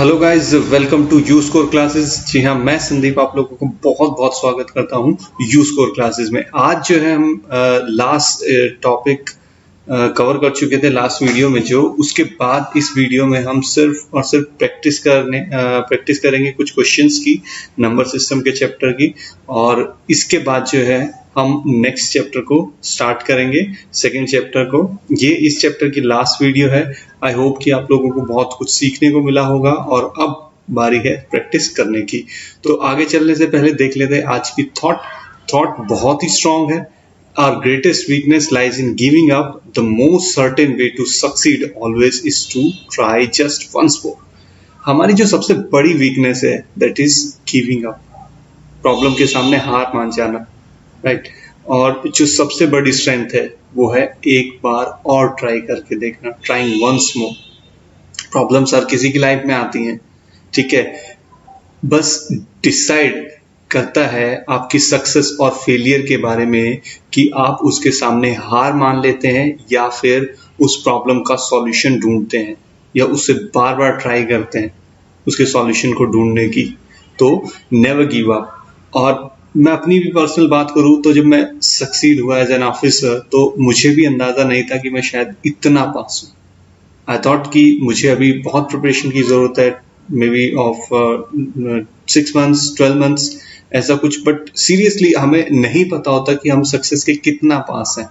Hello guys, welcome to U score classes. जी हाँ, मैं संदीप आप लोगों को बहुत बहुत स्वागत करता हूँ यू स्कोर क्लासेस में। आज जो है हम लास्ट टॉपिक कवर कर चुके थे लास्ट वीडियो में। जो उसके बाद इस वीडियो में हम सिर्फ और सिर्फ प्रैक्टिस करेंगे कुछ क्वेश्चंस की, नंबर सिस्टम के चैप्टर की। और इसके बाद जो है हम नेक्स्ट चैप्टर को स्टार्ट करेंगे, सेकंड चैप्टर को। ये इस चैप्टर की लास्ट वीडियो है। आई होप कि आप लोगों को बहुत कुछ सीखने को मिला होगा और अब बारी है प्रैक्टिस करने की। तो आगे चलने से पहले देख लेते हैं आज की थॉट बहुत ही स्ट्रांग है। Our greatest weakness lies in giving up. The most certain way to succeed always is to try just once more. हमारी जो सबसे बड़ी वीकनेस है that is giving up. Problem के सामने हार मान जाना, राइट। और जो सबसे बड़ी स्ट्रेंथ है वो है एक बार और ट्राई करके देखना, ट्राइंग वंस मोर। प्रॉब्लम्स हर किसी की लाइफ में आती हैं, ठीक है। बस डिसाइड करता है आपकी सक्सेस और फेलियर के बारे में कि आप उसके सामने हार मान लेते हैं या फिर उस प्रॉब्लम का सॉल्यूशन ढूंढते हैं या उससे बार बार ट्राई करते हैं उसके सॉल्यूशन को ढूंढने की। तो नेवर गिव अप। और मैं अपनी भी पर्सनल बात करूं तो जब मैं सक्सीड हुआ एज एन ऑफिसर तो मुझे भी अंदाजा नहीं था कि मैं शायद इतना पास हूं। आई थॉट कि मुझे अभी बहुत प्रिपरेशन की जरूरत है, may be of 6 months 12 months ऐसा कुछ। बट सीरियसली हमें नहीं पता होता कि हम सक्सेस के कितना पास हैं।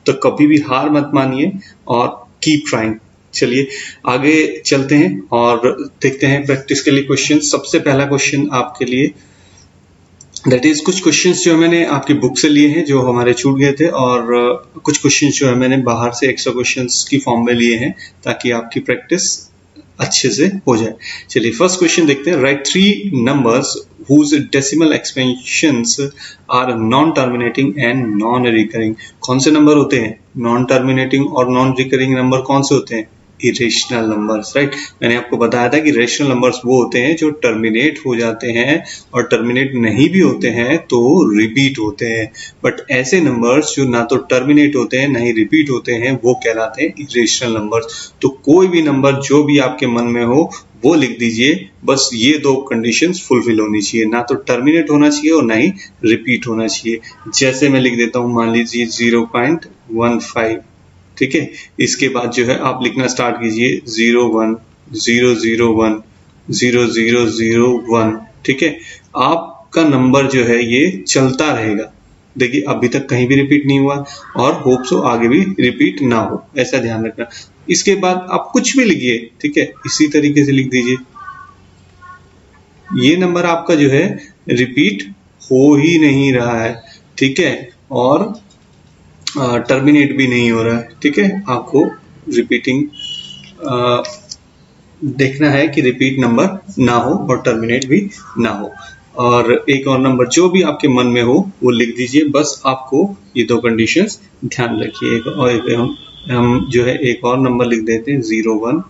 तो कभी भी हार मत मानिए और कीप ट्राइंग। चलिए आगे चलते हैं और देखते हैं प्रैक्टिस के लिए क्वेश्चन। सबसे पहला क्वेश्चन आपके लिए दैट इज कुछ क्वेश्चंस जो मैंने आपकी बुक से लिए हैं जो हमारे छूट गए थे, और कुछ क्वेश्चंस जो है मैंने बाहर से एक्स्ट्रा क्वेश्चंस की फॉर्म में लिए हैं ताकि आपकी प्रैक्टिस अच्छे से हो जाए। चलिए फर्स्ट क्वेश्चन देखते हैं। Right 3 numbers whose decimal expansions are non-terminating and non-recurring। कौन से नंबर होते हैं? नॉन टर्मिनेटिंग और नॉन रिकरिंग नंबर कौन से होते हैं? Irrational numbers, right. मैंने आपको बताया था कि रेशनल नंबर्स वो होते हैं जो टर्मिनेट हो जाते हैं, और टर्मिनेट नहीं भी होते हैं तो रिपीट होते हैं। बट ऐसे नंबर्स जो ना तो टर्मिनेट होते हैं ना ही रिपीट होते हैं वो कहलाते हैं इरेशनल नंबर्स। तो कोई भी नंबर जो भी आपके मन में हो वो लिख दीजिए। बस ये 2 कंडीशंस फुलफिल होनी चाहिए, ना तो टर्मिनेट होना चाहिए और ना ही रिपीट होना चाहिए। जैसे मैं लिख देता हूं, मान लीजिए 0.15, ठीक है। इसके बाद जो है आप लिखना स्टार्ट कीजिए 01 001 0001, ठीक है। आपका नंबर जो है ये चलता रहेगा। देखिए अभी तक कहीं भी रिपीट नहीं हुआ और होप सो आगे भी रिपीट ना हो, ऐसा ध्यान रखना। इसके बाद आप कुछ भी लिखिए, ठीक है, इसी तरीके से लिख दीजिए। ये नंबर आपका जो है रिपीट हो ही नहीं रहा है, ठीक है, और टर्मिनेट भी नहीं हो रहा है, ठीक है। आपको रिपीटिंग देखना है कि रिपीट नंबर ना हो और टर्मिनेट भी ना हो। और एक और नंबर जो भी आपके मन में हो वो लिख दीजिए। बस आपको ये 2 कंडीशंस ध्यान रखिए। और हम जो है एक और नंबर लिख देते हैं 01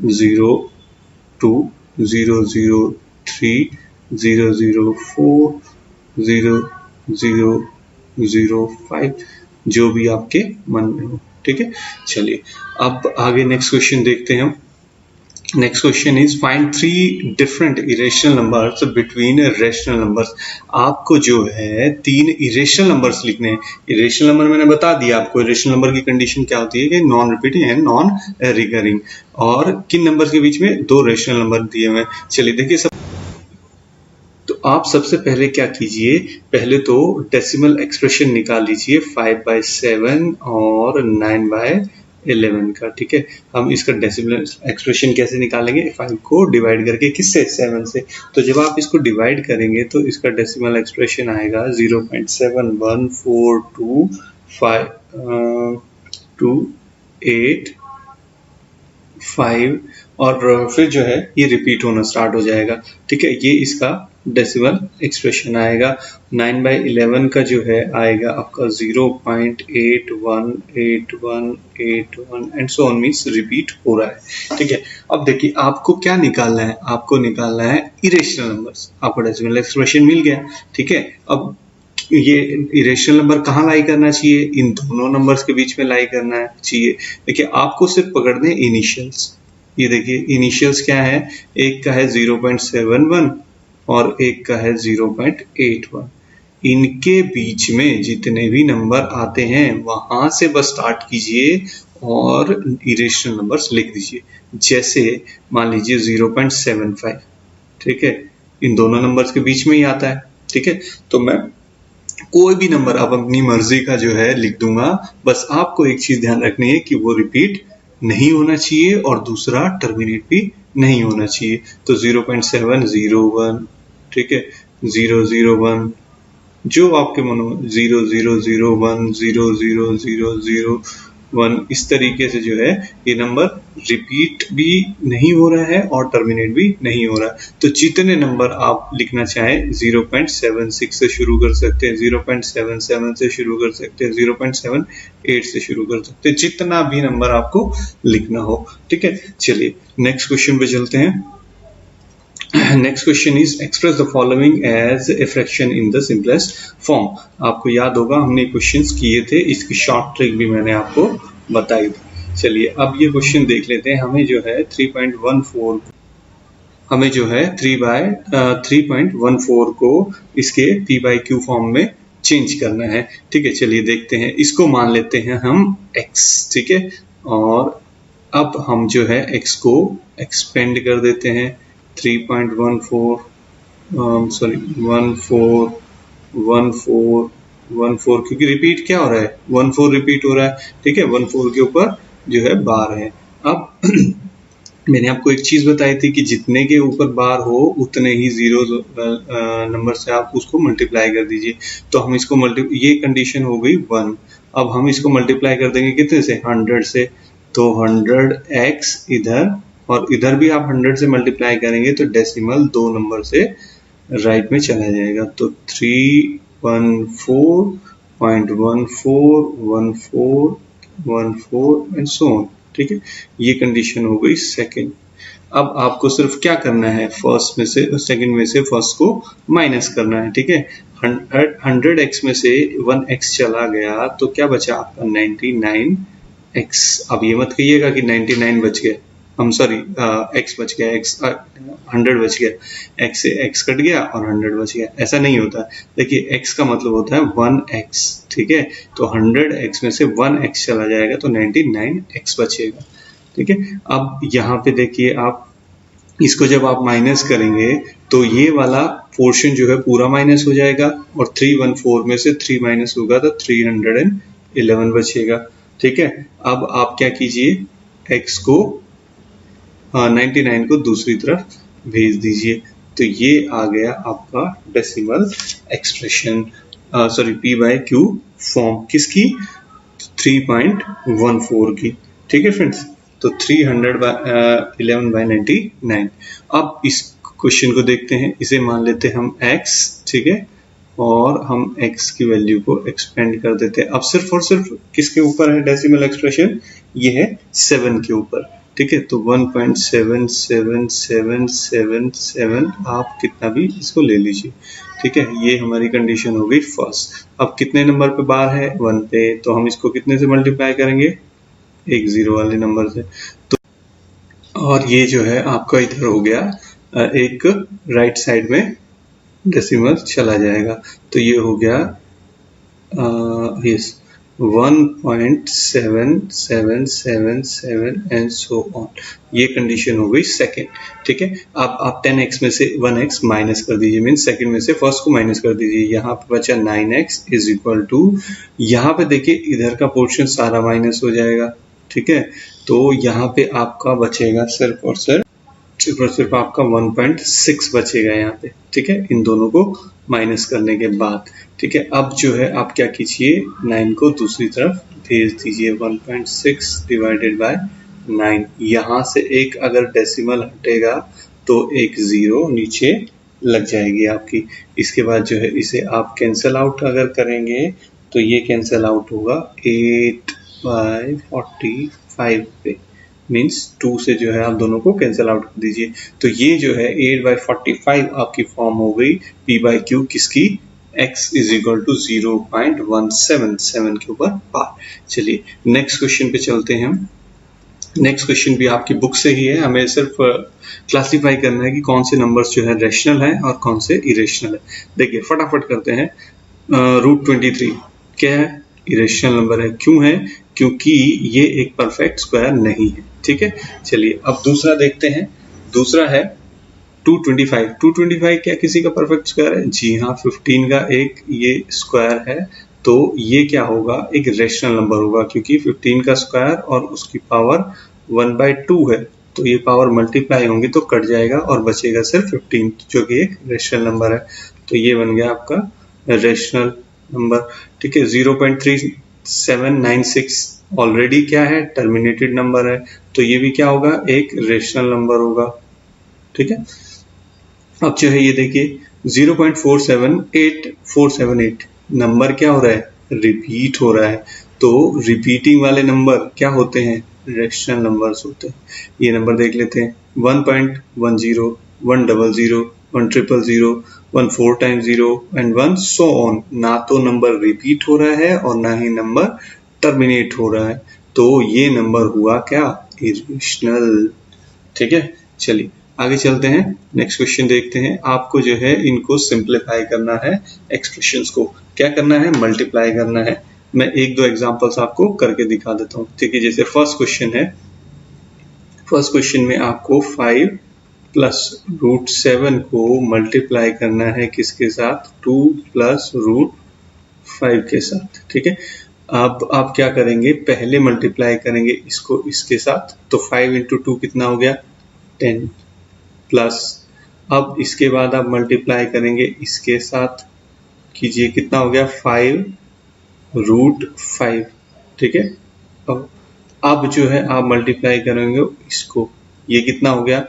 02 003 004 0005, जो भी आपके मन में हो, ठीक है। चलिए अब आगे नेक्स्ट क्वेश्चन देखते हैं हम। Next question is find 3 different irrational numbers between rational numbers. आपको जो है 3 इरेशनल नंबर्स लिखने हैं। इरेशनल नंबर मैंने बता दिया आपको, इरेशनल नंबर की कंडीशन क्या होती है कि non repeating and non recurring. और किन नंबर्स के बीच में 2 रेशनल नंबर दिए हुए हैं। चलिए देखिए तो आप सबसे पहले क्या कीजिए, पहले तो डेसिमल एक्सप्रेशन निकाल लीजिए 5/7 और 9/11 का, ठीक है। हम इसका डेसिमल एक्सप्रेशन कैसे निकालेंगे? 5 को डिवाइड करके, किससे? 7 से। तो जब आप इसको डिवाइड करेंगे तो इसका डेसिमल एक्सप्रेशन आएगा 0.714285 और फिर जो है ये रिपीट होना स्टार्ट हो जाएगा, ठीक है। ये इसका डेसिमल एक्सप्रेशन आएगा। 9/11 का जो है आएगा आपका 0.818181 and so on, means repeat हो रहा है, ठीक है। अब देखिए आपको क्या निकालना है, आपको निकालना है इरेशनल नंबर्स। आपको डेसिमल एक्सप्रेशन मिल गया, ठीक है। अब ये इरेशनल नंबर कहाँ लाई करना चाहिए? इन दोनों नंबर्स के बीच में लाई करना चाहिए। देखिए आपको सिर्फ पकड़ने इनिशियल्स, ये देखिए इनिशियल्स क्या है, एक का है 0.71 और एक का है 0.81। इनके बीच में जितने भी नंबर आते हैं वहां से बस स्टार्ट कीजिए और इरेशनल नंबर्स लिख दीजिए। जैसे मान लीजिए 0.75, ठीक है, इन दोनों नंबर्स के बीच में ही आता है, ठीक है। तो मैं कोई भी नंबर आप अपनी मर्जी का जो है लिख दूंगा, बस आपको एक चीज ध्यान रखनी है कि वो रिपीट नहीं होना चाहिए और दूसरा टर्मिनेट भी नहीं होना चाहिए। तो 0.701, ठीक है, 001, जो आपके मन में 0001, 00001, इस तरीके से जो है ये नंबर रिपीट भी नहीं हो रहा है और टर्मिनेट भी नहीं हो रहा है। तो जितने नंबर आप लिखना चाहें 0.76 से शुरू कर सकते हैं, 0.77 से शुरू कर सकते हैं, 0.78 से शुरू कर सकते हैं, जितना भी नंबर आपको लिखना हो, ठीक है। चलिए नेक्स्ट क्वेश्चन पे चलते हैं। Next question is express the following as a fraction in the simplest form. आपको याद होगा हमने क्वेश्चंस किए थे, इसकी शॉर्ट ट्रिक भी मैंने आपको बताई थी। चलिए अब ये क्वेश्चन देख लेते हैं। हमें जो है 3.14 को इसके p/q फॉर्म में चेंज करना है, ठीक है। चलिए देखते हैं, इसको मान लेते हैं हम x, ठीक है, और अब हम जो है x को एक्सपेंड कर देते हैं 3.14 14 क्योंकि रिपीट क्या हो रहा है, 14 रिपीट हो रहा है, ठीक है। 14 के ऊपर जो है बार है। अब मैंने आपको एक चीज बताई थी कि जितने के ऊपर बार हो उतने ही जीरो नंबर से आप उसको मल्टीप्लाई कर दीजिए। तो हम इसको ये कंडीशन हो गई 1। अब हम इसको मल्टीप्लाई कर देंगे कितने से, 100 से। तो 100x इधर और इधर भी आप 100 से मल्टीप्लाई करेंगे तो डेसिमल 2 नंबर से राइट में चला जाएगा। तो 314.1414 एंड सो ऑन, ठीक है। ये कंडीशन हो गई सेकंड। अब आपको सिर्फ क्या करना है, फर्स्ट में से सेकंड में से फर्स्ट को माइनस करना है, ठीक है। 100x में से 1x चला गया तो क्या बचा आपका 99x। अब ये मत कहिएगा कि 99 बच गया, हम सॉरी x बच गया, x 100 बच गया, x से x कट गया और 100 बच गया, ऐसा नहीं होता। देखिए x का मतलब होता है 1x, ठीक है। तो 100x में से 1x चला जाएगा तो 99x बचेगा, ठीक है। अब यहाँ पे देखिए, आप इसको जब आप माइनस करेंगे तो ये वाला पोर्शन जो है पूरा माइनस हो जाएगा और 314 में से 3 माइनस होगा तो 311 बचेगा, ठीक है। अब आप क्या कीजिए, x को 99 को दूसरी तरफ भेज दीजिए। तो ये आ गया आपका decimal expression, sorry p/q form किसकी, 3.14 की, ठीक है फ्रेंड्स। तो 311/99। अब इस क्वेश्चन को देखते हैं, इसे मान लेते हैं हम x, ठीक है, और हम x की वैल्यू को एक्सपेंड कर देते हैं। अब सिर्फ और सिर्फ किसके ऊपर है डेसिमल एक्सप्रेशन, ये है 7 के ऊपर, ठीक है। तो 1.777777 आप कितना भी इसको ले लीजिए, ठीक है। ये हमारी कंडीशन हो गई फर्स्ट। अब कितने नंबर पे बार है, 1 पे, तो हम इसको कितने से मल्टीप्लाई करेंगे, एक 0 वाले नंबर से। तो और ये जो है आपका इधर हो गया एक राइट साइड में डेसिमल चला जाएगा। तो ये हो गया यस 1.7777 एंड सो ऑन। ये कंडीशन हो गई सेकंड, ठीक है। अब आप 10x में से 1x माइनस कर दीजिए, मीन सेकंड में से फर्स्ट को माइनस कर दीजिए। यहाँ पे बचा 9x इज इक्वल टू, यहाँ पे देखिए इधर का पोर्शन सारा माइनस हो जाएगा, ठीक है। तो यहाँ पे आपका बचेगा सिर्फ और सिर्फ आपका 1.6 बचेगा यहाँ पे, ठीक है, इन दोनों को माइनस करने के बाद, ठीक है। अब जो है आप क्या कीजिए, 9 को दूसरी तरफ भेज दीजिए, 1.6 डिवाइडेड बाय 9। यहाँ से एक अगर डेसिमल हटेगा तो एक 0 नीचे लग जाएगी आपकी। इसके बाद जो है इसे आप कैंसल आउट अगर करेंगे तो ये कैंसल आउट होगा 8/45 पे, मीन्स 2 से जो है आप दोनों को कैंसल आउट कर दीजिए। तो ये जो है 8/45 आपकी फॉर्म हो गई p/q किसकी, x इज इक्वल टू 0.177 के ऊपर बार। चलिए नेक्स्ट क्वेश्चन पे चलते हैं हम। नेक्स्ट क्वेश्चन भी आपकी बुक से ही है, हमें सिर्फ क्लासिफाई करना है कि कौन से नंबर्स जो है रेशनल है और कौन से इरेशनल है। देखिए फटाफट करते हैं। √23 क्या है? इरेशनल नंबर है। क्यों है? क्योंकि ये एक परफेक्ट स्क्वायर नहीं है। ठीक है, चलिए अब दूसरा देखते हैं। दूसरा है 225। 225 क्या किसी का परफेक्ट स्क्वायर है? जी हाँ, 15 का एक ये स्क्वायर है, तो ये क्या होगा? एक रेशनल नंबर होगा, क्योंकि 15 का स्क्वायर और उसकी पावर 1/2 है, तो ये पावर मल्टीप्लाई होंगे तो कट जाएगा और बचेगा सिर्फ 15, जो कि एक रेशनल नंबर है। तो ये बन गया आपका रेशनल नंबर। ठीक है, 0.3796 ऑलरेडी क्या है? टर्मिनेटेड नंबर है, तो ये भी क्या होगा? एक रेशनल नंबर होगा। ठीक है, अब जो है ये देखिए 0.478478 नंबर क्या हो रहा है? रिपीट हो रहा है। तो रिपीटिंग वाले नंबर क्या होते हैं? रेशनल नंबर्स होते हैं। ये नंबर देख लेते हैं, 1.10, 100, 100, 1 4 टाइम्स 0 एंड 1 सो ऑन। ना तो नंबर रिपीट हो रहा है और ना ही नंबर टर्मिनेट हो रहा है, तो ये नंबर हुआ क्या? इरेशनल। ठीक है, चलिए आगे चलते हैं। नेक्स्ट क्वेश्चन देखते हैं। आपको जो है इनको सिंप्लीफाई करना है, एक्सप्रेशंस को क्या करना है? मल्टीप्लाई करना है। मैं एक दो एग्जांपल्स आपको करके दिखा देता हूँ। ठीक है, जैसे फर्स्ट क्वेश्चन है। फर्स्ट क्वेश्चन में आपको 5 प्लस √7 को मल्टीप्लाई करना है किसके साथ? 2 प्लस √5 के साथ। ठीक है, अब आप क्या करेंगे? पहले मल्टीप्लाई करेंगे इसको इसके साथ, तो 5 इंटू 2 कितना हो गया? 10 प्लस, अब इसके बाद आप मल्टीप्लाई करेंगे इसके साथ, कीजिए कितना हो गया? 5√5। ठीक है, अब जो है आप मल्टीप्लाई करेंगे इसको, ये कितना हो गया?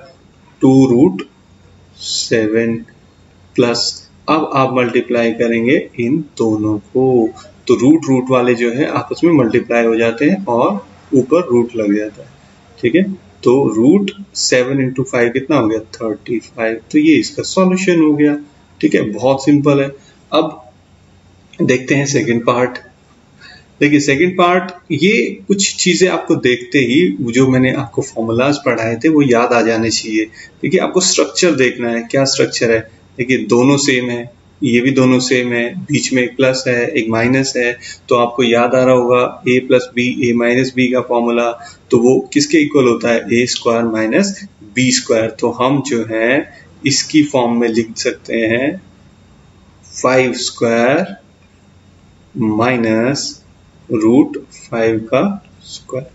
2√7 प्लस, अब आप मल्टीप्लाई करेंगे इन दोनों को, तो रूट वाले जो है आपस में मल्टीप्लाई हो जाते हैं और ऊपर रूट लग जाता है। ठीक है, तो √7 इंटू 5 कितना हो गया? 35। तो ये इसका सॉल्यूशन हो गया। ठीक है, बहुत सिंपल है। अब देखते हैं सेकंड पार्ट। देखिए सेकंड पार्ट, ये कुछ चीजें आपको देखते ही जो मैंने आपको फॉर्मूलाज पढ़ाए थे वो याद आ जाने चाहिए। देखिए आपको स्ट्रक्चर देखना है, क्या स्ट्रक्चर है। देखिए दोनों सेम है, ये भी दोनों सेम है, बीच में एक प्लस है एक माइनस है, तो आपको याद आ रहा होगा a plus B a minus B का फॉर्मूला, तो वो किसके इक्वल होता है? a square minus B square. तो हम जो है इसकी फॉर्म में लिख सकते हैं 5 स्क्वायर माइनस √5 का स्क्वायर।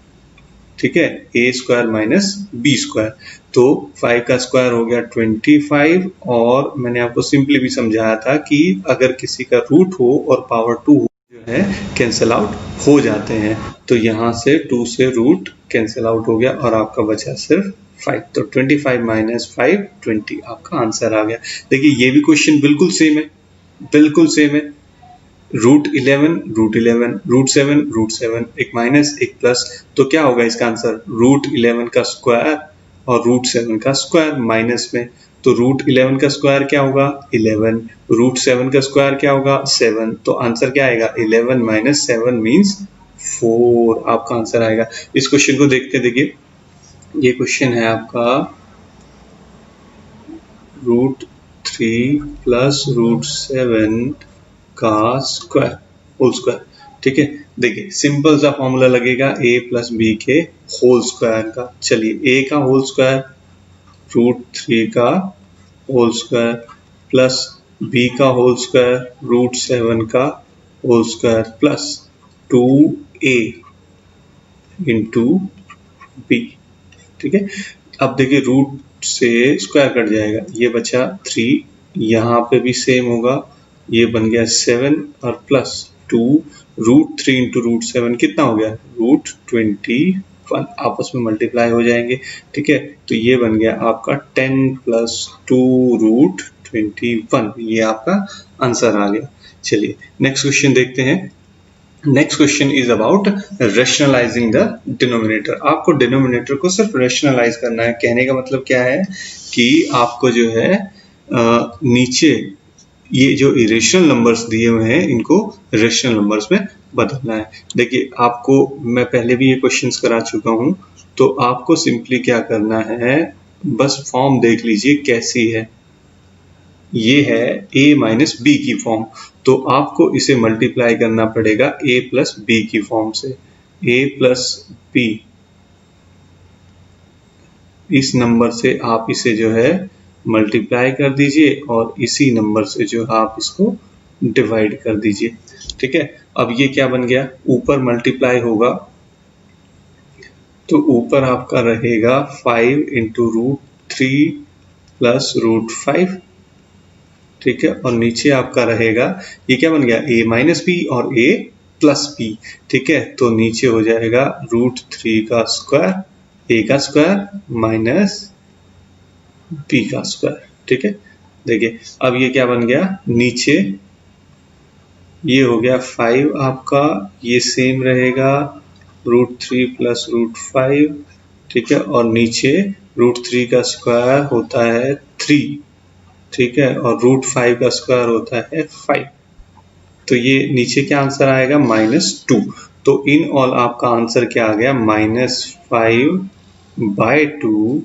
ठीक है, a square minus B square, तो 5 का स्क्वायर हो गया 25, और मैंने आपको सिंपली भी समझाया था कि अगर किसी का रूट हो और पावर 2 हो जो है कैंसिल आउट हो जाते हैं, तो यहाँ से 2 से रूट कैंसिल आउट हो गया और आपका बचा सिर्फ 5। तो 25 माइनस 5 20 आपका आंसर आ गया। देखिए ये भी क्वेश्चन बिल्कुल सेम है, बिल्कुल सेम है। √11, √7, एक माइनस एक प्लस, तो क्या होगा इसका आंसर? √11 का स्क्वायर और √7 का स्क्वायर माइनस में, तो √11 का स्क्वायर क्या होगा? 11, √7 का स्क्वायर क्या होगा? 7, तो आंसर क्या आएगा? 11 माइनस 7 मीन्स 4 आपका आंसर आएगा। इस क्वेश्चन को देखते देखिए, ये क्वेश्चन है आपका √3 प्लस √7 का स्क्वायर होल स्क्वायर। ठीक है, देखिए सिंपल सा फॉर्मूला लगेगा a प्लस बी के होल स्क्वायर का। चलिए a का होल स्क्वायर √3 का होल स्क्वायर प्लस b का होल स्क्वायर √7 का whole square plus 2a into b। ठीक है, अब देखिए रूट से स्क्वायर कट जाएगा, ये बचा 3, यहाँ पे भी सेम होगा, ये बन गया 7 और प्लस 2, √3 इंटू √7 कितना हो गया? √21, आपस में मल्टीप्लाई हो जाएंगे। ठीक है, तो ये बन गया आपका 10 प्लस 2 √21, ये आपका आंसर आ गया। चलिए नेक्स्ट क्वेश्चन देखते हैं। Next question is about rationalising the denominator. आपको डिनोमिनेटर को सिर्फ रेशनलाइज करना है। कहने का मतलब क्या है कि आपको जो है नीचे ये जो इरेशनल नंबर्स दिए हुए हैं इनको रेशनल नंबर्स में बदलना है। देखिए आपको मैं पहले भी ये क्वेश्चंस करा चुका हूँ, तो आपको सिंपली क्या करना है, बस फॉर्म देख लीजिए कैसी है। ये है a माइनस बी की फॉर्म, तो आपको इसे मल्टीप्लाई करना पड़ेगा a प्लस बी की फॉर्म से। a प्लस बी, इस नंबर से आप इसे जो है मल्टीप्लाई कर दीजिए और इसी नंबर से जो है आप इसको डिवाइड कर दीजिए। ठीक है, अब ये क्या बन गया, ऊपर मल्टीप्लाई होगा तो ऊपर आपका रहेगा 5 इंटू √3 प्लस √5। ठीक है, और नीचे आपका रहेगा, ये क्या बन गया, a माइनस बी और a प्लस बी। ठीक है, तो नीचे हो जाएगा √3 का स्क्वायर, a का स्क्वायर माइनस b का स्क्वायर। ठीक है, देखिए अब ये क्या बन गया, नीचे ये हो गया 5 आपका, ये सेम रहेगा √3 प्लस √5। ठीक है, और नीचे √3 का स्क्वायर होता है 3। ठीक है, और √5 का स्क्वायर होता है 5। तो ये नीचे क्या आंसर आएगा, -2। तो इन ऑल आपका आंसर क्या आ गया, -5/2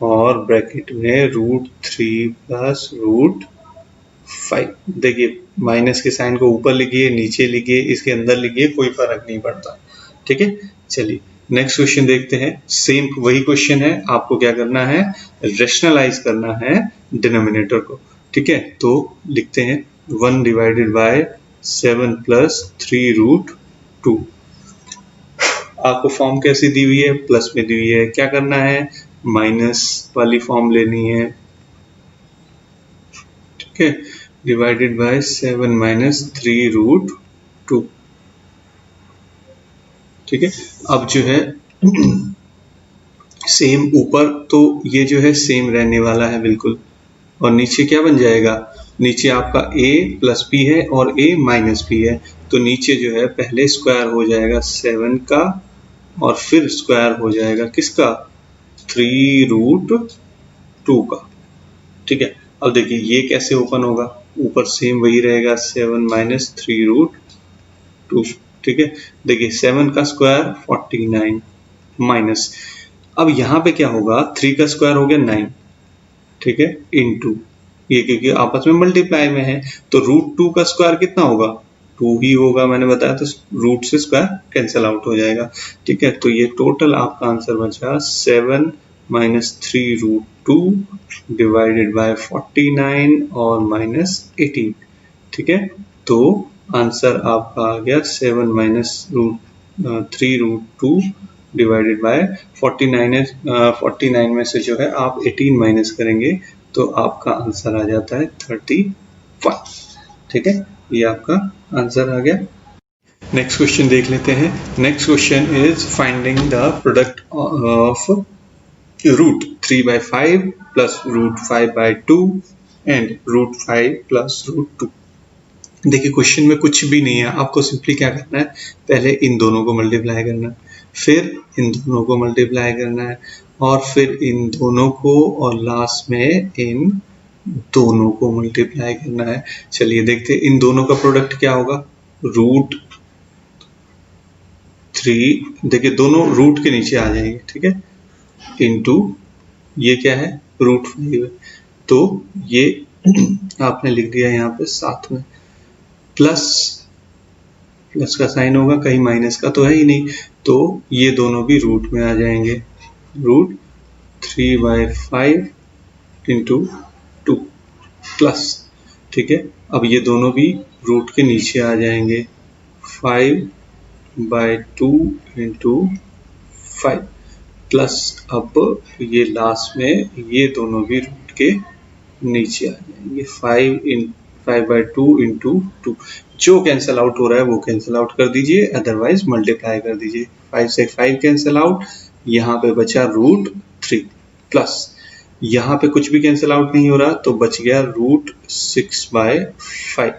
और ब्रैकेट में √3 प्लस √5। देखिए माइनस के साइन को ऊपर लिखिए, नीचे लिखिए, इसके अंदर लिखिए, कोई फर्क नहीं पड़ता। ठीक है, चलिए नेक्स्ट क्वेश्चन देखते हैं। सेम वही क्वेश्चन है, आपको क्या करना है, रेशनलाइज करना है डिनोमिनेटर को। ठीक है, तो लिखते हैं 1 डिवाइडेड बाय 7 प्लस 3√2। आपको फॉर्म कैसी दी हुई है, प्लस में दी हुई है, क्या करना है, माइनस वाली फॉर्म लेनी है। ठीक है, डिवाइडेड बाय 7 माइनस 3√2। ठीक है, अब जो है सेम ऊपर तो ये जो है सेम रहने वाला है बिल्कुल, और नीचे क्या बन जाएगा, नीचे आपका a प्लस बी है और a माइनस बी है, तो नीचे जो है पहले स्क्वायर हो जाएगा 7 का और फिर स्क्वायर हो जाएगा किसका, 3√2 का। ठीक है, अब देखिए ये कैसे ओपन होगा, ऊपर सेम वही रहेगा 7 माइनस 3√2। ठीक है, देखिए 7 का स्क्वायर 49 माइनस, अब यहाँ पे क्या होगा, 3 का स्क्वायर हो गया 9। ठीक है, इनटू ये क्योंकि आपस में मल्टीप्लाई में है, तो √2 का स्क्वायर कितना होगा, 2 ही होगा, मैंने बताया, तो रूट से स्क्वायर कैंसिल आउट हो जाएगा। ठीक है, तो ये टोटल आपका आंसर बचा 7 माइनस 3√2 डिवाइडेड बाय 49 और -18। ठीक है, तो आंसर आपका आ गया 7 माइनस 3√2 डिवाइडेड बाय 49 में से जो है आप 18 माइनस करेंगे तो आपका आंसर आ जाता है 35। ठीक है, ये आपका आंसर आ गया। नेक्स्ट क्वेश्चन देख लेते हैं। Next question is finding the product of √3/5 plus √5/2 and √5 plus √2। देखिए क्वेश्चन में कुछ भी नहीं है, आपको सिंपली क्या करना है, पहले इन दोनों को मल्टीप्लाई करना है, फिर इन दोनों को मल्टीप्लाई करना है, और फिर इन दोनों को, और लास्ट में इन दोनों को मल्टीप्लाई करना है। चलिए देखते हैं इन दोनों का प्रोडक्ट क्या होगा, √3, देखिए दोनों रूट के नीचे आ जाएंगे। ठीक है, इनटू ये क्या है, √5 है, तो ये आपने लिख दिया यहाँ पे साथ में, प्लस का साइन होगा, कहीं माइनस का तो है ही नहीं, तो ये दोनों भी रूट में आ जाएंगे, √3/5 इंटू 2 प्लस। ठीक है, अब ये दोनों भी रूट के नीचे आ जाएंगे, 5/2 इंटू 5 प्लस, अब ये लास्ट में ये दोनों भी रूट के नीचे आ जाएंगे, 5/2 इंटू 2। जो कैंसिल आउट हो रहा है वो कैंसिल आउट कर दीजिए, अदरवाइज मल्टीप्लाई कर ददीजिए। 5 से 5 कैंसिल आउट, यहाँ पे बचा √3 प्लस, यहाँ पे कुछ भी कैंसिल आउट नहीं हो रहा तो बच गया √6/5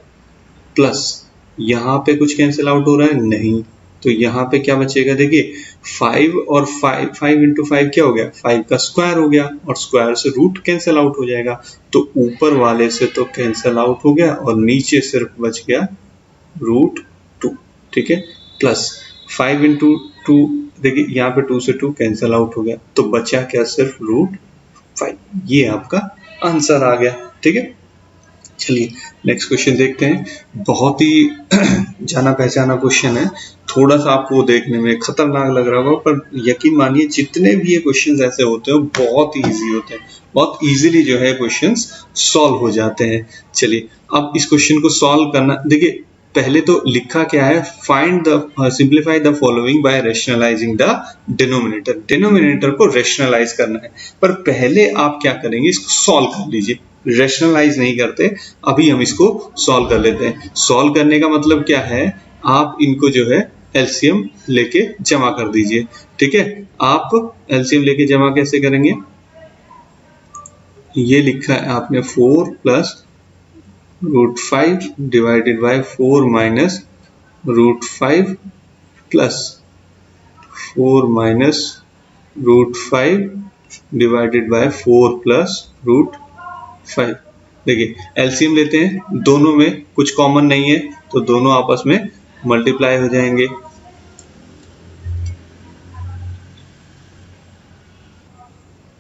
प्लस, यहाँ पे कुछ कैंसिल आउट हो रहा है नहीं, तो यहाँ पे क्या बचेगा, देखिए 5 और 5 इंटू 5 क्या हो गया, 5 का स्क्वायर हो गया, और स्क्वायर से रूट कैंसिल आउट हो जाएगा, तो ऊपर वाले से तो कैंसिल आउट हो गया और नीचे सिर्फ बच गया √2। ठीक है, प्लस 5 इंटू 2, देखिए यहाँ पे 2 से 2 कैंसिल आउट हो गया, तो बचा क्या, सिर्फ √5। ये आपका आंसर आ गया। ठीक है, चलिए नेक्स्ट क्वेश्चन देखते हैं। बहुत ही जाना पहचाना क्वेश्चन है, थोड़ा सा आपको देखने में खतरनाक लग रहा होगा, पर यकीन मानिए जितने भी ये क्वेश्चंस ऐसे होते हैं बहुत ही इजी होते हैं, बहुत इजीली जो है क्वेश्चंस सॉल्व हो जाते हैं। चलिए अब इस क्वेश्चन को सॉल्व करना, देखिए पहले तो लिखा क्या है, find the simplify the following bye rationalising the denominator. Denominator को रेशनलाइज करना है, पर पहले आप क्या करेंगे, इसको सॉल्व कर लीजिए। रेशनलाइज नहीं करते, अभी हम इसको सॉल्व कर लेते हैं। सॉल्व करने का मतलब क्या है, आप इनको जो है एलसीएम लेके जमा कर दीजिए। ठीक है, आप एलसीएम लेके जमा कैसे करेंगे, ये लिखा है आपने 4 plus √5 divided by 4 minus √5 plus 4 minus √5 divided by 4 plus √5। देखिए एलसीएम लेते हैं, दोनों में कुछ कॉमन नहीं है तो दोनों आपस में मल्टीप्लाई हो जाएंगे।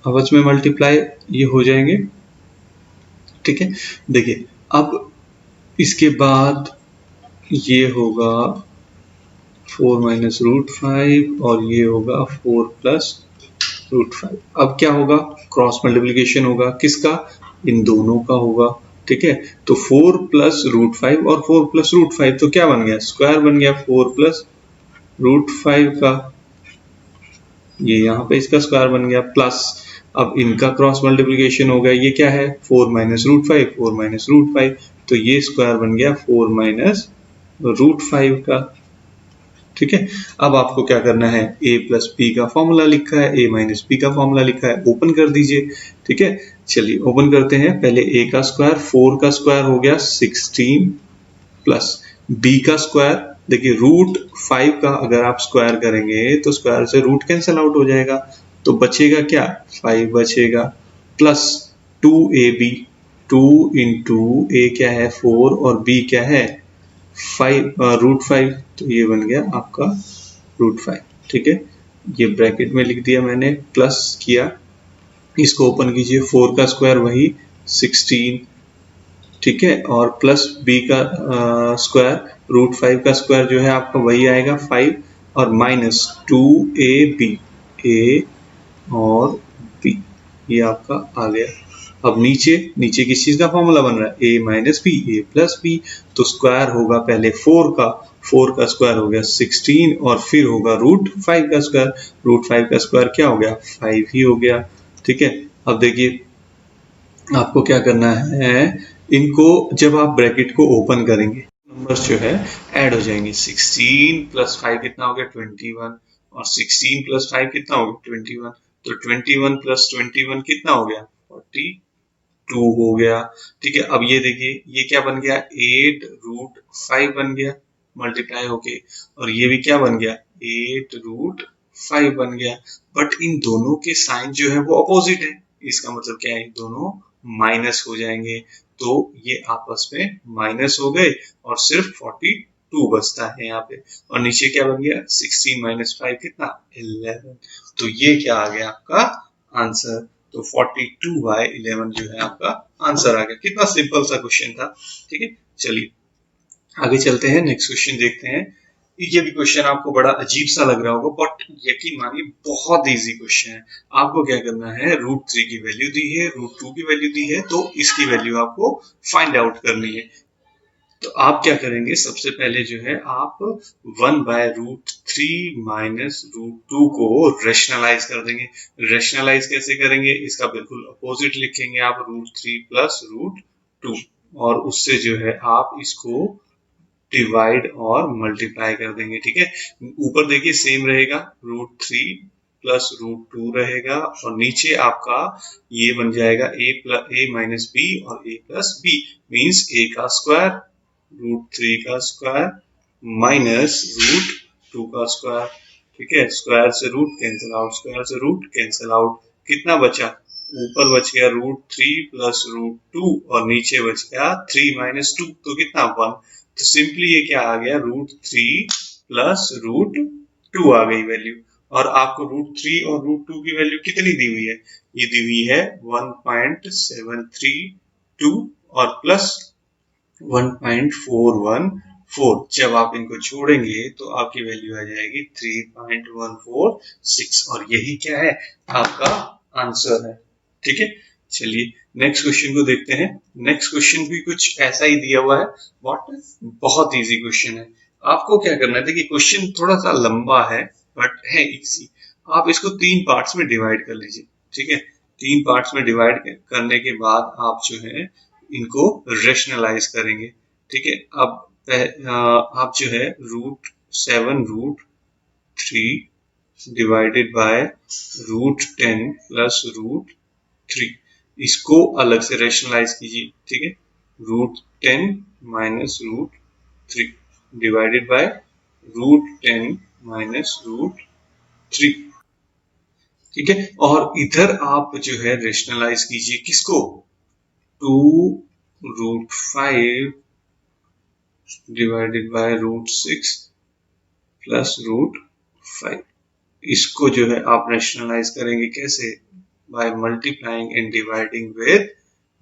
आपस में मल्टीप्लाई ये हो जाएंगे। ठीक है, देखिए अब इसके बाद ये होगा 4 माइनस √5 और ये होगा 4 प्लस √5। अब क्या होगा, क्रॉस मल्टीप्लीकेशन होगा, किसका, इन दोनों का होगा। ठीक है, तो 4 प्लस √5 और 4 प्लस √5 तो क्या बन गया, स्क्वायर बन गया 4 प्लस √5 का, ये यहाँ पे इसका स्क्वायर बन गया, प्लस अब इनका क्रॉस मल्टीप्लीकेशन हो गया, ये क्या है 4 माइनस √5, 4 माइनस √5, तो ये स्क्वायर बन गया 4 माइनस √5 का। ठीक है, अब आपको क्या करना है, a प्लस बी का फॉर्मूला लिखा है, a माइनस बी का फॉर्मूला लिखा है, ओपन कर दीजिए। ठीक है, चलिए ओपन करते हैं। पहले a का स्क्वायर, 4 का स्क्वायर हो गया 16 प्लस b का स्क्वायर, देखिए √5 का अगर आप स्क्वायर करेंगे तो स्क्वायर से रूट कैंसिल आउट हो जाएगा, तो बचेगा क्या, 5 बचेगा, प्लस 2ab, 2 इंटू a क्या है 4 और b क्या है 5 √5, तो ये बन गया आपका √5। ठीक है, ये ब्रैकेट में लिख दिया मैंने, प्लस किया, इसको ओपन कीजिए, 4 का स्क्वायर वही 16, ठीक है, और प्लस b का स्क्वायर, √5 का स्क्वायर जो है आपका वही आएगा 5, और माइनस 2ab, a और b, ये आपका आ गया। अब नीचे नीचे किस चीज का फॉर्मूला बन रहा है, a minus B, a plus B, तो स्क्वायर होगा पहले 4 का स्क्वायर हो गया 16 और फिर होगा √5 का स्क्वायर, √5 का स्क्वायर क्या हो गया 5 ही हो गया। ठीक है, अब देखिए आपको क्या करना है, इनको जब आप ब्रैकेट को ओपन करेंगे नंबर्स जो है ऐड हो जाएंगे, 16 प्लस 5 कितना हो गया 21, और 16 प्लस 5 कितना हो गया 21, तो 21 प्लस 21 कितना हो गया 42 हो गया। ठीक है, अब ये देखिए ये क्या बन गया 8√5 बन गया मल्टीप्लाई होके, और ये भी क्या बन गया 8√5 बन गया, बट इन दोनों के साइन जो है वो अपोजिट है, इसका मतलब क्या है, दोनों माइनस हो जाएंगे, तो ये आपस में माइनस हो गए और सिर्फ 42 बचता है यहाँ पे, और नीचे क्या बन गया 16 माइनस 5 कितना 11, तो ये क्या आ गया आपका आंसर, तो 42/11 जो है आपका आंसर आ गया। कितना सिंपल सा क्वेश्चन था। ठीक है, चलिए आगे चलते हैं, नेक्स्ट क्वेश्चन देखते हैं। ये भी क्वेश्चन आपको बड़ा अजीब सा लग रहा होगा, बट यकीन मानिए बहुत इजी क्वेश्चन है। आपको क्या करना है, √3 की वैल्यू दी है, √2 की वैल्यू दी है, तो इसकी वैल्यू आपको फाइंड आउट करनी है। तो आप क्या करेंगे, सबसे पहले जो है आप 1/√3 माइनस √2 को रेशनलाइज कर देंगे। रेशनलाइज कैसे करेंगे, इसका बिल्कुल अपोजिट लिखेंगे आप, √3 प्लस √2, और उससे जो है आप इसको डिवाइड और मल्टीप्लाई कर देंगे। ठीक है, ऊपर देखिए सेम रहेगा, √3 प्लस √2 रहेगा, और नीचे आपका ये बन जाएगा a माइनस बी और a plus B, means a का स्क्वायर, √3 का स्क्वायर माइनस √2 का स्क्वायर। ठीक है, स्क्वायर से रूट कैंसिल आउट, स्क्वायर से रूट कैंसिल आउट, कितना बचा, ऊपर बच गया √3 प्लस √2 और नीचे बच गया 3 माइनस 2, तो कितना 1, तो सिंपली ये क्या आ गया √3 प्लस √2 2 आ गई वैल्यू। और आपको √3 और √2 की वैल्यू कितनी दी हुई है? ये दी हुई है 1.732 और प्लस 1.414। जब आप इनको जोड़ेंगे तो आपकी वैल्यू आ जाएगी 3.146 और यही क्या है? आपका आंसर है। ठीक है, चलिए नेक्स्ट क्वेश्चन को देखते हैं। नेक्स्ट क्वेश्चन भी कुछ ऐसा ही दिया हुआ है। व्हाट? बहुत इजी क्वेश्चन है। आपको क्या करना है? देखिए क्वेश्चन थोड़ा सा लंबा है बट है इजी। आप इसको 3 पार्ट्स में डिवाइड कर लीजिए। ठीक है, 3 पार्ट्स में डिवाइड करने के बाद आप जो है इनको रेशनलाइज करेंगे। ठीक है, अब आप जो है √7√3 डिवाइडेड बाय √10 प्लस √3 इसको अलग से रेशनलाइज कीजिए। ठीक है, √10 माइनस √3 डिवाइडेड बाय √10 माइनस √3। ठीक है, और इधर आप जो है रेशनलाइज कीजिए किसको? 2√5 डिवाइडेड बाय √6 प्लस √5। इसको जो है आप रेशनलाइज करेंगे कैसे? By multiplying and dividing with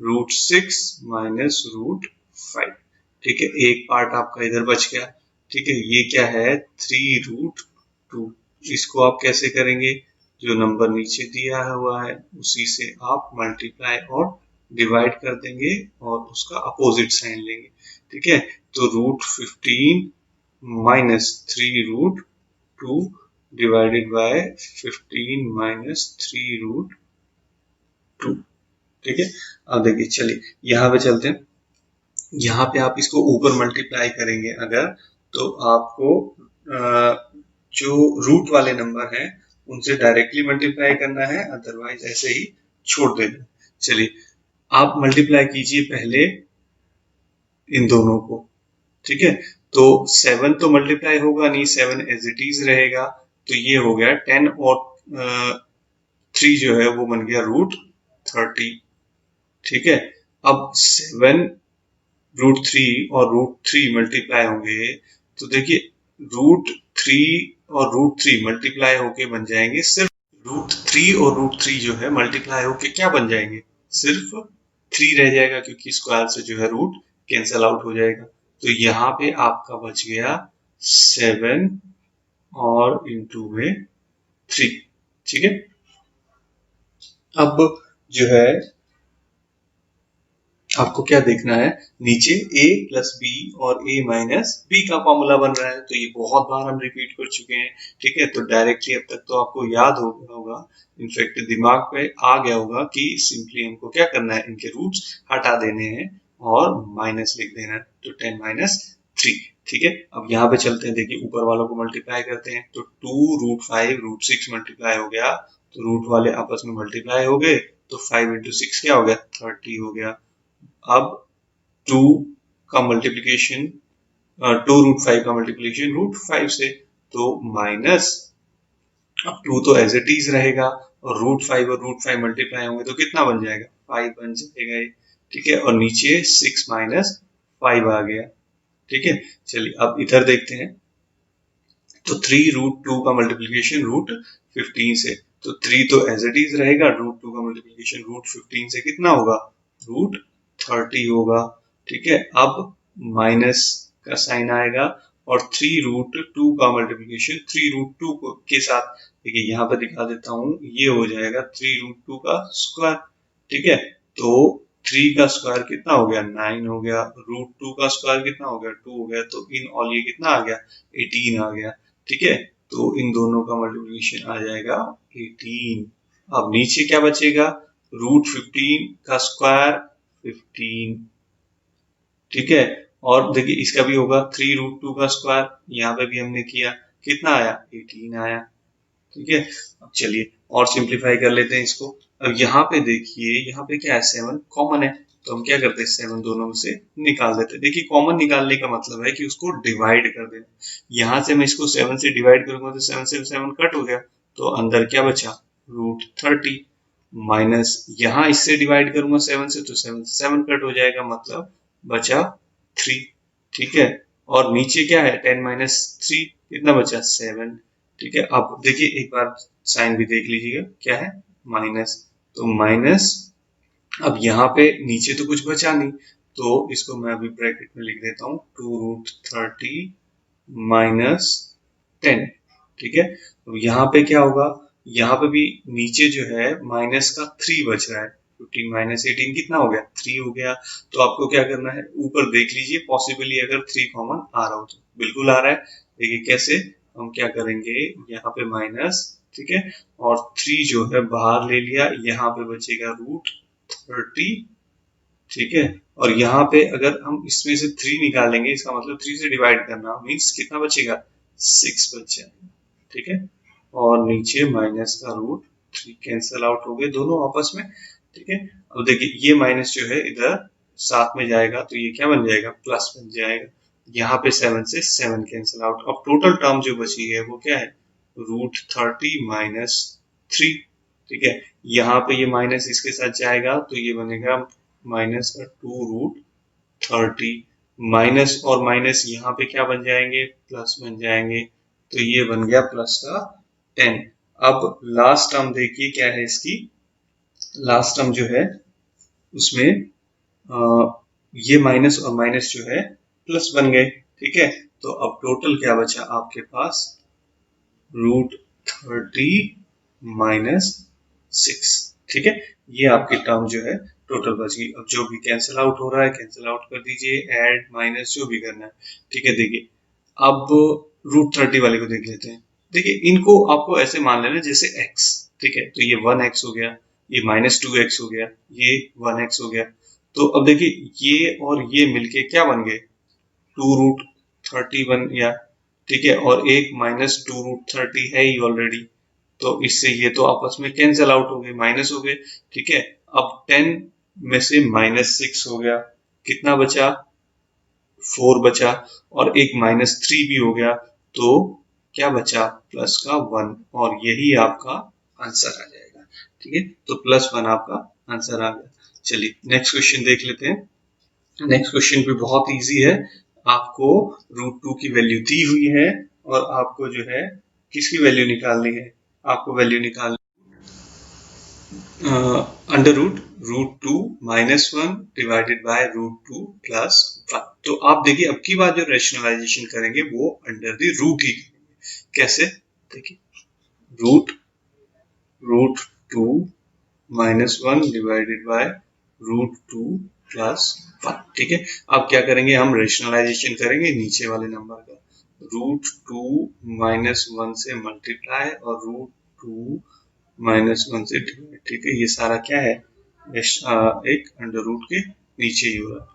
√6 minus √5। ठीक है, एक पार्ट आपका इधर बच गया। ठीक है, ये क्या है? 3√2। इसको आप कैसे करेंगे? जो नंबर नीचे दिया हुआ है उसी से आप मल्टीप्लाई और डिवाइड कर देंगे और उसका अपोजिट साइन लेंगे। ठीक है, तो √15 माइनस 3√2 डिवाइडेड बाय 15 माइनस 3√2। ठीक है, अब देखिए चलिए यहाँ पे चलते हैं। यहाँ पे आप इसको ऊपर मल्टीप्लाई करेंगे अगर, तो आपको जो रूट वाले नंबर हैं उनसे डायरेक्टली मल्टीप्लाई करना है, अदरवाइज ऐसे ही छोड़ देना। चलिए आप मल्टीप्लाई कीजिए पहले इन दोनों को। ठीक है, तो 7 तो मल्टीप्लाई होगा नहीं, 7 एज इट इज रहेगा। तो ये हो गया 10 और 3 जो है वो बन गया √30। ठीक है, अब 7 √3 और √3 मल्टीप्लाई होंगे तो देखिए √3 और √3 मल्टीप्लाई होके बन जाएंगे सिर्फ √3 और √3 जो है मल्टीप्लाई होके क्या बन जाएंगे? सिर्फ 3 रह जाएगा क्योंकि स्क्वायर से जो है रूट कैंसल आउट हो जाएगा। तो यहाँ पे आपका बच गया 7 और इंटू में 3। ठीक है, अब जो है आपको क्या देखना है? नीचे a प्लस बी और a माइनस बी का फॉर्मूला बन रहा है। तो ये बहुत बार हम रिपीट कर चुके हैं। ठीक है, तो डायरेक्टली अब तक तो आपको याद हो गया होगा, इनफैक्ट दिमाग पे आ गया होगा कि सिंपली हमको क्या करना है? इनके रूट्स हटा देने हैं और माइनस लिख देना है। तो 10 माइनस 3। ठीक है, अब यहाँ पे चलते हैं। देखिए ऊपर वालों को मल्टीप्लाई करते हैं तो 2√5 √6 मल्टीप्लाई हो गया, तो रूट वाले आपस में मल्टीप्लाई हो गए, तो 5 इंटू 6 क्या हो गया? 30 हो गया। अब 2 का मल्टीप्लीकेशन 2√5 का मल्टीप्लीकेशन √5 से, तो माइनस, अब 2 तो एज इट इज रहेगा और √5 और √5 मल्टीप्लाई होंगे तो कितना बन जाएगा? 5 बन जाएगा। ठीक है, और नीचे 6 माइनस 5 आ गया। ठीक है, चलिए अब इधर देखते हैं। तो 3√2 का मल्टीप्लीकेशन √15 से, तो 3 तो एज इट इज रहेगा, √2 का मल्टीप्लीकेशन √15 से कितना होगा? √30 होगा। ठीक है, अब माइनस का साइन आएगा और 3√2 का मल्टीप्लीकेशन 3√2 के साथ, देखिए यहाँ पे दिखा देता हूँ, ये हो जाएगा 3√2 का स्क्वायर। ठीक है, तो 3 का स्क्वायर कितना हो गया? 9 हो गया। √2 का स्क्वायर कितना हो गया? 2 हो गया। तो इन ऑल ये कितना आ गया? 18 आ गया। ठीक है, तो इन दोनों का मल्टीप्लिकेशन आ जाएगा 18। अब नीचे क्या बचेगा? √15 का स्क्वायर 15। ठीक है, और देखिए इसका भी होगा 3√2 का स्क्वायर, यहाँ पे भी हमने किया, कितना आया? 18 आया। ठीक है, अब चलिए और सिंप्लीफाई कर लेते हैं इसको। अब यहाँ पे देखिए, यहाँ पे क्या है? 7 कॉमन है, तो हम क्या करते हैं? 7 दोनों में से निकाल देते हैं। देखिए कॉमन निकालने का मतलब है कि उसको डिवाइड कर देना। यहाँ से मैं इसको 7 से डिवाइड करूंगा तो 7 से 7 कट हो गया, तो अंदर क्या बचा? √30 माइनस, यहाँ इससे डिवाइड करूंगा 7 से, तो 7 से 7 कट हो जाएगा, मतलब बचा 3। ठीक है, और नीचे क्या है? 10 माइनस 3 कितना बचा? 7। ठीक है, अब देखिए एक बार साइन भी देख लीजिएगा, क्या है माइनस, तो माइनस, अब यहाँ पे नीचे तो कुछ बचा नहीं, तो इसको मैं अभी ब्रैकेट में लिख देता हूँ 2√30 माइनस 10। ठीक है, तो यहाँ पे क्या होगा, यहाँ पे भी नीचे जो है माइनस का 3 बच रहा है, 15 माइनस 18 कितना हो गया, 3 हो गया। तो आपको क्या करना है, ऊपर देख लीजिए, पॉसिबली अगर 3 कॉमन आ रहा हो तो, बिल्कुल आ रहा है। देखिए कैसे, हम क्या करेंगे, यहाँ पे माइनस, ठीक है, और 3 जो है बाहर ले लिया, यहाँ पे बचेगा √30, ठीक है, और यहाँ पे अगर हम इसमें से 3 निकालेंगे, इसका मतलब 3 से डिवाइड करना, मीन्स कितना बचेगा, 6 बच जाएगा। ठीक है, और नीचे माइनस का √3 कैंसल आउट हो गए दोनों आपस में। ठीक है, अब देखिए ये माइनस जो है इधर साथ में जाएगा, तो ये क्या बन जाएगा, प्लस बन जाएगा। यहाँ पे 7 से 7 कैंसल आउट, अब टोटल टर्म जो बची है वो क्या है, √30 माइनस 3। ठीक है, यहाँ पे ये माइनस इसके साथ जाएगा, तो ये बनेगा माइनस का 2√30, माइनस और माइनस यहाँ पे क्या बन जाएंगे, प्लस बन जाएंगे, तो ये बन गया प्लस का 10। अब लास्ट टर्म देखिए क्या है इसकी, लास्ट टर्म जो है उसमें ये माइनस और माइनस जो है प्लस बन गए। ठीक है, तो अब टोटल क्या बचा आपके पास, √30 माइनस 6। ठीक है, ये आपकी टर्म जो है टोटल बच गई। अब जो भी कैंसिल आउट हो रहा है कैंसिल आउट कर दीजिए, ऐड माइनस जो भी करना है। ठीक है, देखिए अब √30 वाले को देख लेते हैं। देखिए इनको आपको ऐसे मान लेना जैसे x। ठीक है, तो ये 1x हो गया, ये -2x हो गया, ये 1x हो गया। तो अब देखिए ये और ये मिलके क्या बन गए, 2√30 बन गया। ठीक है, और एक -2√30 है ही ऑलरेडी, तो इससे ये तो आपस में कैंसिल आउट हो गए, माइनस हो गए। ठीक है, अब 10 में से -6 हो गया, कितना बचा, 4 बचा, और एक -3 भी हो गया, तो क्या बचा, प्लस का 1, और यही आपका आंसर आ जाएगा। ठीक है, तो +1 आपका आंसर आ गया। चलिए नेक्स्ट क्वेश्चन देख लेते हैं। नेक्स्ट क्वेश्चन भी बहुत इजी है, आपको √2 की वैल्यू दी हुई है, और आपको जो है किसकी वैल्यू निकालनी है, आपको वैल्यू निकालनी अंडर √2 -1 डिवाइडेड बाय √2 + 1। तो आप देखिए अब की बार जो रेशनलाइजेशन करेंगे वो अंडर द रूट ही करेंगे। कैसे, देखिए √2 -1 डिवाइडेड बाय √2 + 1। ठीक है, अब क्या करेंगे, हम रेशनलाइजेशन करेंगे नीचे वाले नंबर का, √2 -1 से मल्टीप्लाई और √2 -1 से डिवाइड। ठीक है, ये सारा क्या है, एक अंडर रूट के नीचे ही हो रहा है।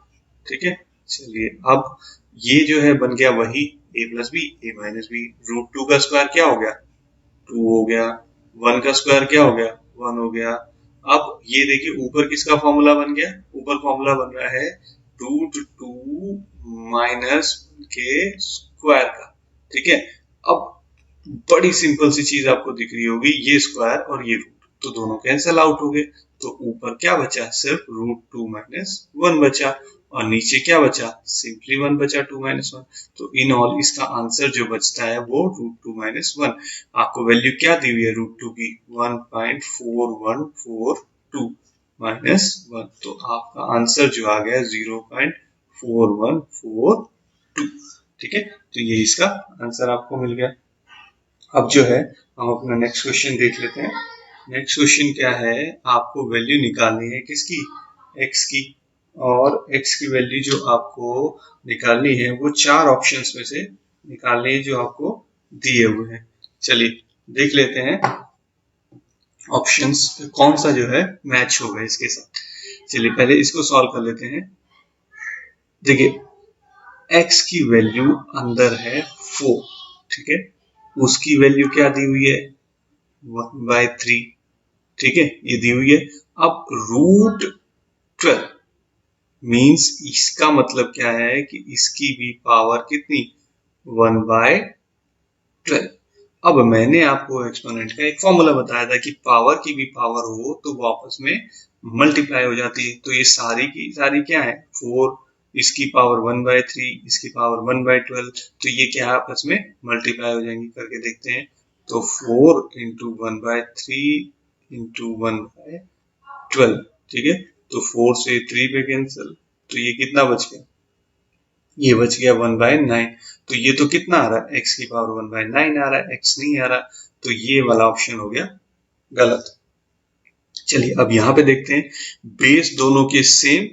ठीक है, चलिए अब ये जो है बन गया वही a + b a - b, √2 का स्क्वायर क्या हो गया, 2 हो गया, 1 का स्क्वायर क्या हो गया, 1 हो गया। अब ये देखिए ऊपर किसका फॉर्मूला बन गया, ऊपर फॉर्मूला बन रहा है √2 माइनस के स्क्वायर का। ठीक है, अब बड़ी सिंपल सी चीज आपको दिख रही होगी, ये स्क्वायर और ये रूट तो दोनों कैंसल आउट हो गए, तो ऊपर क्या बचा, सिर्फ √2 - 1 बचा, और नीचे क्या बचा, सिंपली 1 बचा, 2 - 1। तो इन ऑल इसका आंसर जो बचता है वो √2 - 1। आपको वैल्यू क्या दी हुई है √2 की, 1.4142 -1, तो आपका आंसर जो आ गया 0.4142। ठीक है, तो ये इसका आंसर आपको मिल गया। अब जो है हम अपना नेक्स्ट क्वेश्चन देख लेते हैं। नेक्स्ट क्वेश्चन क्या है, आपको वैल्यू निकालनी है किसकी, x की, और x की वैल्यू जो आपको निकालनी है वो 4 ऑप्शंस में से निकालनी है जो आपको दिए हुए हैं। चलिए देख लेते हैं ऑप्शंस कौन सा जो है मैच होगा इसके साथ। चलिए पहले इसको सॉल्व कर लेते हैं। देखिए x की वैल्यू अंदर है 4, ठीक है, उसकी वैल्यू क्या दी हुई है, 1/3। ठीक है, ये दी हुई है। अब √12 मीन्स इसका मतलब क्या है कि इसकी भी पावर कितनी, 1/12। अब मैंने आपको एक्सपोनेंट का एक फॉर्मूला बताया था कि पावर की भी पावर हो तो वो आपस में मल्टीप्लाई हो जाती है। तो ये सारी की सारी क्या है, 4, इसकी पावर 1/3, इसकी पावर 1/12, तो ये क्या आपस में मल्टीप्लाई हो जाएंगी, करके देखते हैं। तो 4 इंटू 1/3 इंटू 1/12, ठीक है। तो 4 से 3 पे कैंसिल, तो ये कितना बच गया, ये बच गया 1/9। तो ये तो कितना आ रहा है, x की पावर 1/9 आ रहा है, x नहीं आ रहा, तो ये वाला ऑप्शन हो गया गलत। चलिए अब यहाँ पे देखते हैं, बेस दोनों के सेम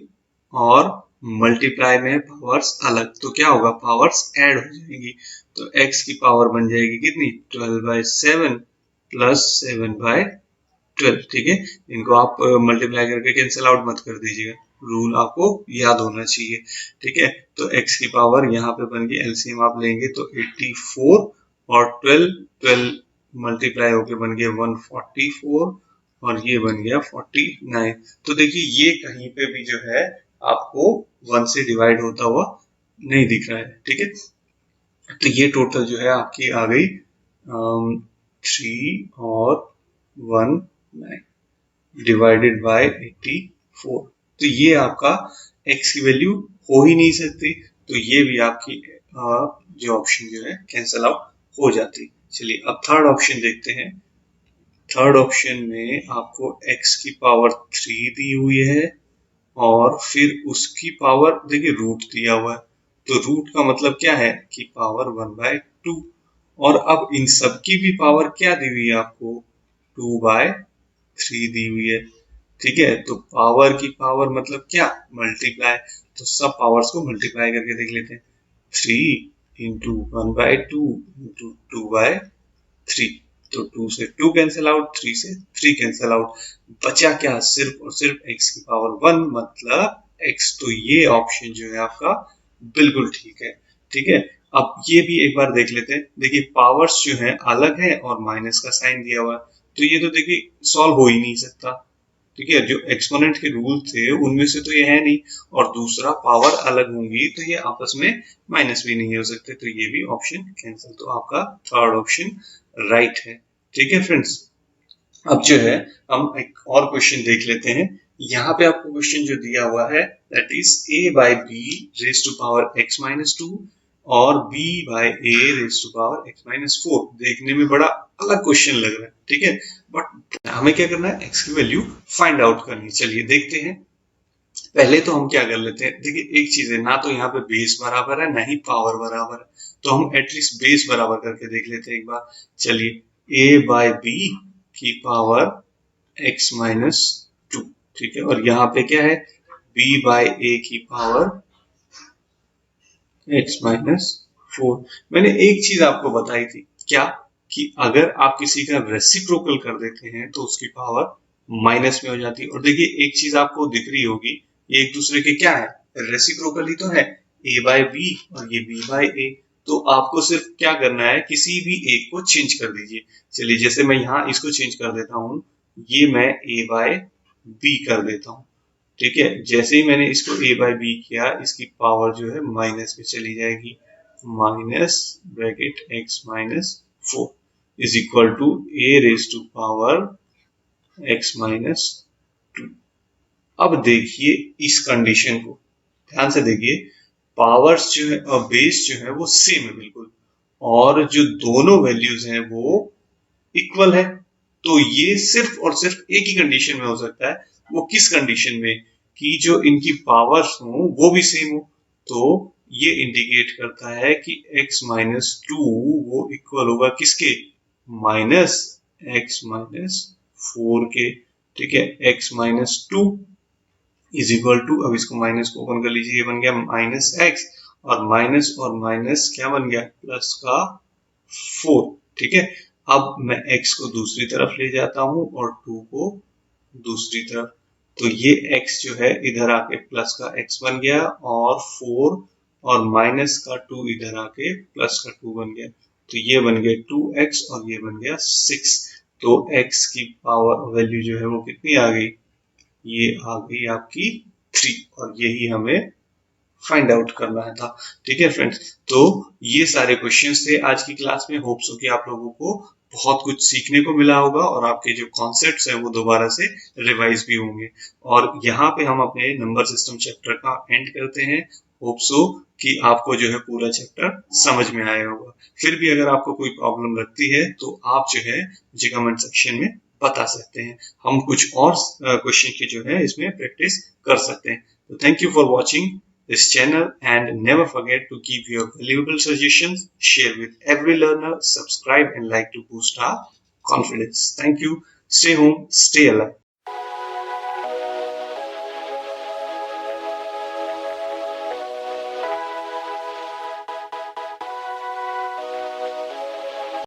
और मल्टीप्लाई में पावर्स अलग, तो क्या होगा, पावर्स ऐड हो जाएंगी। तो x की पावर बन जाएगी कितनी, 12/7 प्लस 7/12, ठीक है। इनको आप मल्टीप्लाई करके कैंसिल आउट मत कर दीजिएगा, रूल आपको याद होना चाहिए, ठीक है। तो x की पावर यहाँ पे बन गई, एलसीएम आप लेंगे तो 84 और 12 मल्टीप्लाई होके बन गया 144 और ये बन गया 49। तो देखिए ये कहीं पे भी जो है आपको 1 से डिवाइड होता हुआ नहीं दिख रहा है, ठीक है। तो ये टोटल जो है आपकी आ गई 3 और 19 डिवाइडेड बाय 84। तो ये आपका x की वैल्यू हो ही नहीं सकती, तो ये भी आपकी जो ऑप्शन जो है कैंसल आउट हो जाती। चलिए अब थर्ड ऑप्शन देखते हैं। थर्ड ऑप्शन में आपको x की पावर 3 दी हुई है और फिर उसकी पावर देखिए रूट दिया हुआ है, तो रूट का मतलब क्या है कि पावर 1/2, और अब इन सब की भी पावर क्या दी हुई है आपको, 2/3 दी हुई है, ठीक है। तो पावर की पावर मतलब क्या, मल्टीप्लाई, तो सब पावर्स को मल्टीप्लाई करके देख लेते हैं, 3 इंटू 1/2 इंटू 2/3, तो 2 से 2 कैंसिल आउट, 3 से 3 कैंसिल आउट, बचा क्या, सिर्फ और सिर्फ x की पावर 1 मतलब x। तो ये ऑप्शन जो है आपका बिल्कुल ठीक है, ठीक है। अब ये भी एक बार देख लेते हैं, देखिए पावर्स जो है अलग है और माइनस का साइन दिया हुआ है, तो ये तो देखिए सॉल्व हो ही नहीं सकता, ठीक है। जो एक्सपोनेंट के रूल थे उनमें से तो ये है नहीं, और दूसरा पावर अलग होंगी तो ये आपस में माइनस भी नहीं हो सकते, तो ये भी ऑप्शन कैंसिल। तो आपका थर्ड ऑप्शन राइट है, ठीक है फ्रेंड्स। अब जो है हम एक और क्वेश्चन देख लेते हैं। यहाँ पे आपको क्वेश्चन जो दिया हुआ है that is a/b raise to power x-2 और b/a raise to power x-4। देखने में बड़ा अलग क्वेश्चन लग रहा है, ठीक है, बट हमें क्या करना है, x की वैल्यू फाइंड आउट करनी है। चलिए देखते हैं। पहले तो हम क्या कर लेते हैं, देखिए एक चीज है, ना तो यहाँ पे बेस बराबर है ना ही पावर बराबर है, तो हम एटलीस्ट बेस बराबर करके देख लेते हैं एक बार। चलिए a/b की पावर x-2, ठीक है, और यहाँ पे क्या है, b/a की पावर x-4। मैंने एक चीज आपको बताई थी, क्या, कि अगर आप किसी का रेसिप्रोकल कर देते हैं तो उसकी पावर माइनस में हो जाती है। और देखिए एक चीज आपको दिख रही होगी, ये एक दूसरे के क्या है, रेसिप्रोकल ही तो है, a/b और ये b/a। तो आपको सिर्फ क्या करना है, किसी भी एक को चेंज कर दीजिए। चलिए जैसे मैं यहाँ इसको चेंज कर देता हूँ, ये मैं a/b कर देता हूँ, ठीक है। जैसे ही मैंने इसको a/b किया, इसकी पावर जो है माइनस में चली जाएगी, minus bracket x-4 is equal to a raise to power x-2। अब देखिए इस कंडीशन को ध्यान से देखिए, पावर्स जो है और बेस जो है वो सेम है बिल्कुल, और जो दोनों वैल्यूज हैं वो इक्वल है। तो ये सिर्फ और सिर्फ एक ही कंडीशन में हो सकता है, वो किस कंडीशन में, कि जो इनकी पावर्स हो वो भी सेम हो। तो ये इंडिकेट करता है कि x-2 वो इक्वल होगा किसके, माइनस x-4 के, ठीक है। x-2 इज इक्वल टू, अब इसको माइनस को ओपन कर लीजिए, ये बन गया माइनस एक्स, और माइनस क्या बन गया, प्लस का 4, ठीक है। अब मैं x को दूसरी तरफ ले जाता हूं और 2 को दूसरी तरफ, तो ये x जो है इधर आके प्लस का x बन गया, और 4 और माइनस का 2 इधर आके प्लस का 2 बन गया, तो ये बन गया 2x और ये बन गया 6। तो x की पावर वैल्यू जो है वो कितनी आ गई, ये आ गई आपकी 3, और यही हमें फाइंड आउट करना था, ठीक है फ्रेंड्स। तो ये सारे क्वेश्चंस थे आज की क्लास में। होप सो कि आप लोगों को बहुत कुछ सीखने को मिला होगा और आपके जो कॉन्सेप्ट्स हैं वो दोबारा से रिवाइज भी होंगे। और यहाँ पे हम अपने नंबर सिस्टम चैप्टर का एंड करते हैं। होप सो कि आपको जो है पूरा चैप्टर समझ में आया होगा। फिर भी अगर आपको कोई प्रॉब्लम लगती है तो आप जो है मुझे कमेंट सेक्शन में बता सकते हैं, हम कुछ और क्वेश्चन की जो है इसमें प्रैक्टिस कर सकते हैं। तो thank you for watching this channel and never forget to give your valuable suggestions, share with every learner, subscribe and like to boost our confidence. Thank you. Stay home, stay alive.